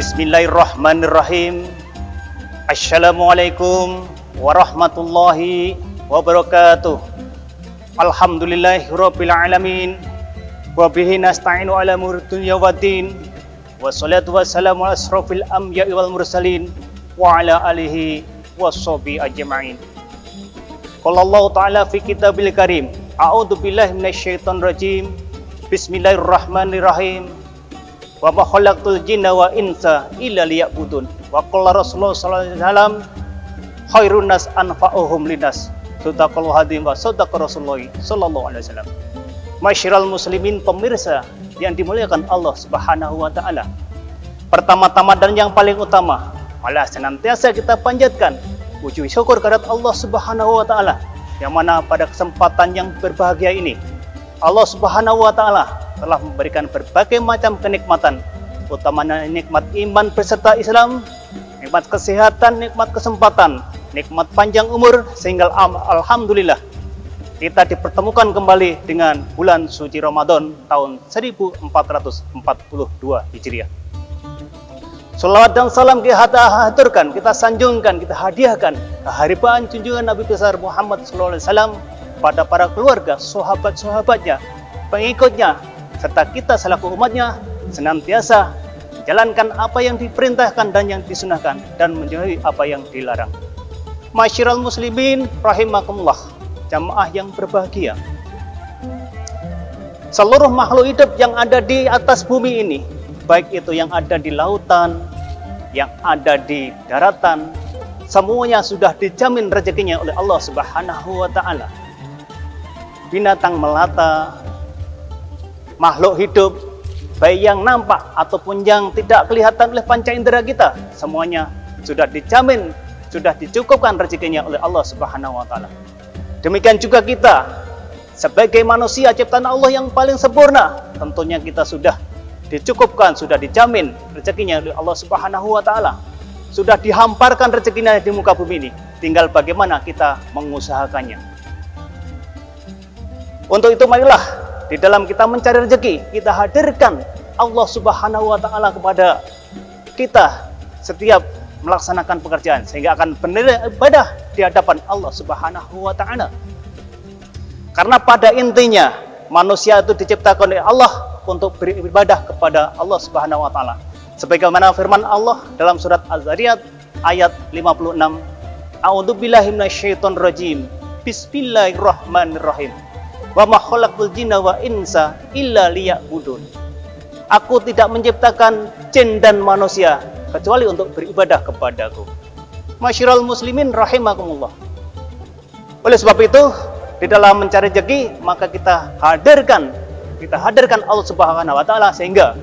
Bismillahirrahmanirrahim. Assalamualaikum warahmatullahi wabarakatuh. Alhamdulillahirabbil alamin. Wa bihi nasta'inu ala umuri dunya waddin. Wassalatu wassalamu ala asrofil anbiya'i wal mursalin wa ala alihi washabihi ajma'in. Qala Allah Ta'ala fi kitabil karim. A'udzu billahi minasyaitonir rajim. Bismillahirrahmanirrahim. Wa ma khalaqtul jinna wa insa illa liya'budun. Wa qala Rasulullah sallallahu alaihi wasallam khairun nas anfa'uhum linas. Sadaqallahu hadim wa sadaqa Rasulullah sallallahu alaihi wasallam. Masyiral muslimin, pemirsa yang dimuliakan Allah Subhanahu wa taala. Pertama-tama dan yang paling utama, malah senantiasa kita panjatkan puji syukur kehadirat Allah Subhanahu wa taala, yang mana pada kesempatan yang berbahagia ini Allah Subhanahu wa taala telah memberikan berbagai macam kenikmatan, utamanya nikmat iman beserta Islam, nikmat kesehatan, nikmat kesempatan, nikmat panjang umur, sehingga alhamdulillah kita dipertemukan kembali dengan bulan suci Ramadan tahun 1442 Hijriah. Salawat dan salam kita haturkan, kita sanjungkan, kita hadiahkan kehadiran junjungan Nabi besar Muhammad SAW pada para keluarga, sahabat-sahabatnya, pengikutnya, serta kita selaku umatnya senantiasa menjalankan apa yang diperintahkan dan yang disunahkan, dan menjauhi apa yang dilarang. Masyiral muslimin rahimakumullah, jamaah yang berbahagia. Seluruh makhluk hidup yang ada di atas bumi ini, baik itu yang ada di lautan, yang ada di daratan, semuanya sudah dijamin rezekinya oleh Allah Subhanahu wa taala. Binatang melata, makhluk hidup, baik yang nampak ataupun yang tidak kelihatan oleh panca indera kita, semuanya sudah dijamin, sudah dicukupkan rezekinya oleh Allah Subhanahu wa taala. Demikian juga kita sebagai manusia ciptaan Allah yang paling sempurna, tentunya kita sudah dicukupkan, sudah dijamin rezekinya oleh Allah Subhanahu wa taala. Sudah dihamparkan rezekinya di muka bumi ini, tinggal bagaimana kita mengusahakannya. Untuk itu marilah di dalam kita mencari rezeki, kita hadirkan Allah Subhanahu wa taala kepada kita setiap melaksanakan pekerjaan, sehingga akan bernilai ibadah di hadapan Allah Subhanahu wa taala. Karena pada intinya manusia itu diciptakan oleh Allah untuk beribadah kepada Allah Subhanahu wa taala. Sebagaimana firman Allah dalam surat Az-Zariyat ayat 56, A'udzu billahi minasyaitonir rajim. Bismillahirrahmanirrahim. Wa ma khalaqtul jinna wa insa illa liya'budun. Aku tidak menciptakan jin dan manusia kecuali untuk beribadah kepadaku. Masyiral muslimin rahimakumullah. Oleh sebab itu, di dalam mencari rezeki, maka kita hadirkan Allah Subhanahu wa taala, sehingga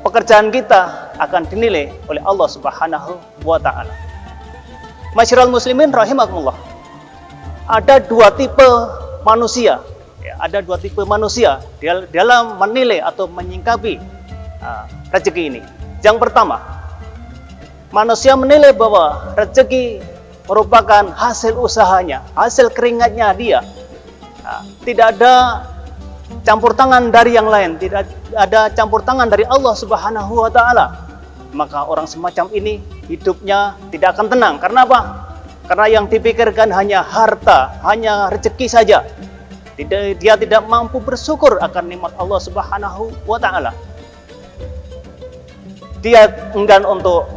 pekerjaan kita akan dinilai oleh Allah Subhanahu wa taala. Masyiral muslimin rahimakumullah. Ada dua tipe manusia, ada dua tipe manusia dalam menilai atau menyingkapi rezeki ini. Yang pertama, manusia menilai bahwa rezeki merupakan hasil usahanya, hasil keringatnya dia. Tidak ada campur tangan dari yang lain, tidak ada campur tangan dari Allah Subhanahu wa taala. Maka orang semacam ini hidupnya tidak akan tenang. Karena apa? Karena yang dipikirkan hanya harta, hanya rezeki saja. Dia tidak mampu bersyukur akan nikmat Allah Subhanahu wa taala. Dia enggan untuk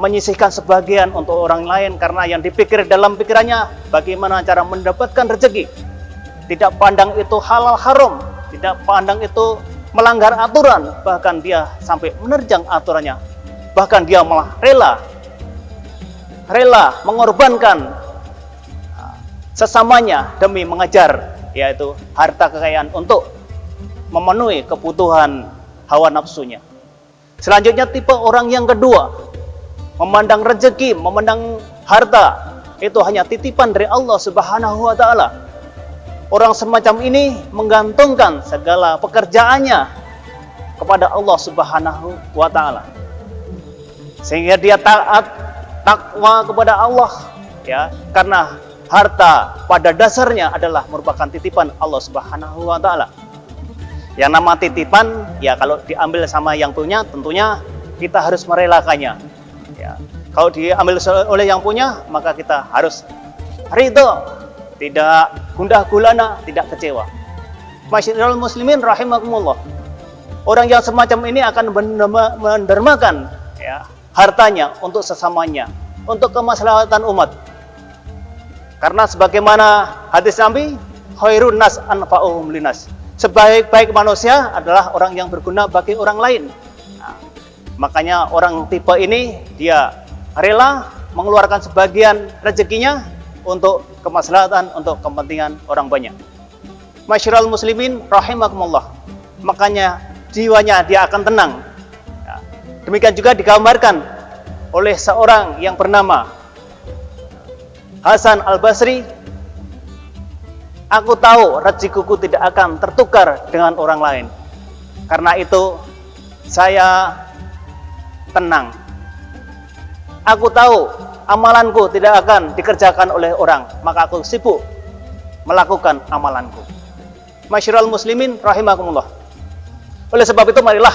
menyisihkan sebagian untuk orang lain, karena yang dipikir dalam pikirannya bagaimana cara mendapatkan rezeki. Tidak pandang itu halal haram, tidak pandang itu melanggar aturan, bahkan dia sampai menerjang aturannya. Bahkan dia malah rela mengorbankan sesamanya demi mengejar, yaitu harta kekayaan, untuk memenuhi kebutuhan hawa nafsunya. Selanjutnya tipe orang yang kedua, memandang rezeki, memandang harta itu hanya titipan dari Allah Subhanahu wa taala. Orang semacam ini menggantungkan segala pekerjaannya kepada Allah Subhanahu wa taala, sehingga dia taat, takwa kepada Allah, ya, karena harta pada dasarnya adalah merupakan titipan Allah Subhanahu wa taala. Yang nama titipan, ya kalau diambil sama yang punya, tentunya kita harus merelakannya. Ya. Kalau diambil oleh yang punya, maka kita harus ridho, tidak gundah gulana, tidak kecewa. Masyiral muslimin rahimakumullah. Orang yang semacam ini akan mendermakan ya, hartanya untuk sesamanya, untuk kemaslahatan umat. Karena sebagaimana hadis Nabi, khairun nas anfa'uhum linas. Sebaik-baik manusia adalah orang yang berguna bagi orang lain. Nah, makanya orang tipe ini dia rela mengeluarkan sebagian rezekinya untuk kemaslahatan, untuk kepentingan orang banyak. Masyiral muslimin rahimakumullah. Makanya jiwanya dia akan tenang. Ya. Demikian juga digambarkan oleh seorang yang bernama Hasan Al-Basri. Aku tahu rezekiku tidak akan tertukar dengan orang lain. Karena itu saya tenang. Aku tahu amalanku tidak akan dikerjakan oleh orang, maka aku sibuk melakukan amalanku. Masyiral muslimin rahimakumullah. Oleh sebab itu marilah,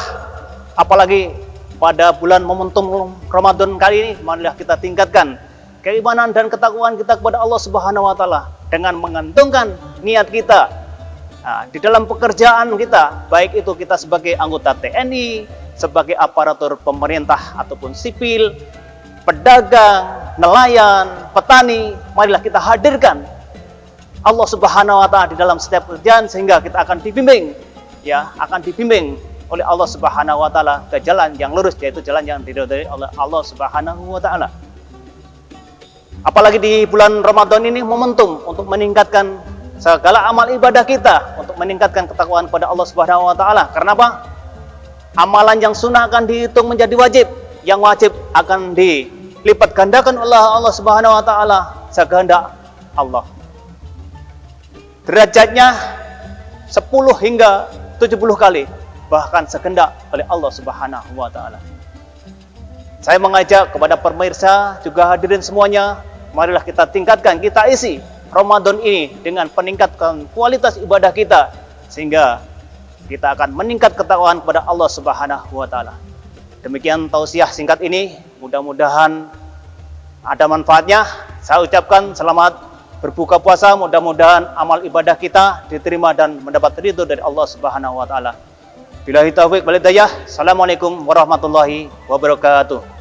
apalagi pada bulan momentum Ramadan kali ini, marilah kita tingkatkan keimanan dan ketakwaan kita kepada Allah Subhanahu wa taala dengan menggantungkan niat kita di dalam pekerjaan kita, baik itu kita sebagai anggota TNI, sebagai aparatur pemerintah ataupun sipil, pedagang, nelayan, petani, marilah kita hadirkan Allah Subhanahu wa taala di dalam setiap pekerjaan sehingga kita akan dibimbing oleh Allah Subhanahu wa taala ke jalan yang lurus, yaitu jalan yang diridhoi oleh Allah Subhanahu wa taala. Apalagi di bulan Ramadan ini momentum untuk meningkatkan segala amal ibadah kita, untuk meningkatkan ketakwaan kepada Allah Subhanahu wa taala. Karena apa? Amalan yang sunnah akan dihitung menjadi wajib, yang wajib akan dilipat gandakan oleh Allah Subhanahu wa taala sekehendak Allah. Derajatnya 10 hingga 70 kali, bahkan sekehendak oleh Allah Subhanahu wa taala. Saya mengajak kepada pemirsa juga hadirin semuanya, marilah kita tingkatkan, kita isi Ramadan ini dengan peningkatkan kualitas ibadah kita sehingga kita akan meningkat ketakwaan kepada Allah Subhanahu wa taala. Demikian tausiah singkat ini, mudah-mudahan ada manfaatnya. Saya ucapkan selamat berbuka puasa, mudah-mudahan amal ibadah kita diterima dan mendapat ridho dari Allah Subhanahu wa taala. Billahi taufiq wal hidayah. Assalamualaikum warahmatullahi wabarakatuh.